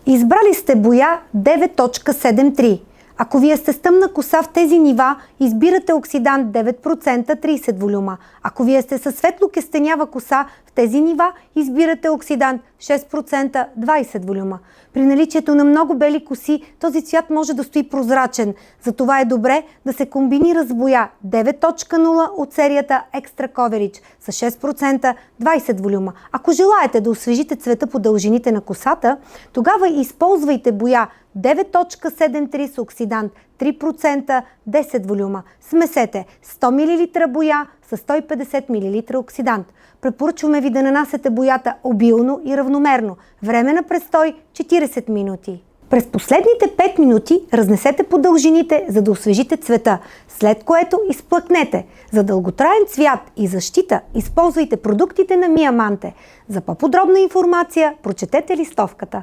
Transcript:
Избрали сте боя 9.73. Ако вие сте с тъмна коса в тези нива, избирате оксидант 9%, 30 волюма. Ако вие сте със светло-кестенява коса в тези нива, избирате оксидант 6%, 20 волюма. При наличието на много бели коси, този цвят може да стои прозрачен. Затова е добре да се комбинира с боя 9.0 от серията Extra Coverage с 6%, 20 волюма. Ако желаете да освежите цвета по дължините на косата, тогава използвайте боя 9.73 с оксидант 3%, 10 волюма. Смесете 100 мл боя с 150 мл оксидант. Препоръчваме ви да нанасяте боята обилно и равномерно. Време на престой 40 минути. През последните 5 минути разнесете по дължините, за да освежите цвета, след което изплъкнете. За дълготраен цвят и защита използвайте продуктите на Миаманте. За по-подробна информация прочетете листовката.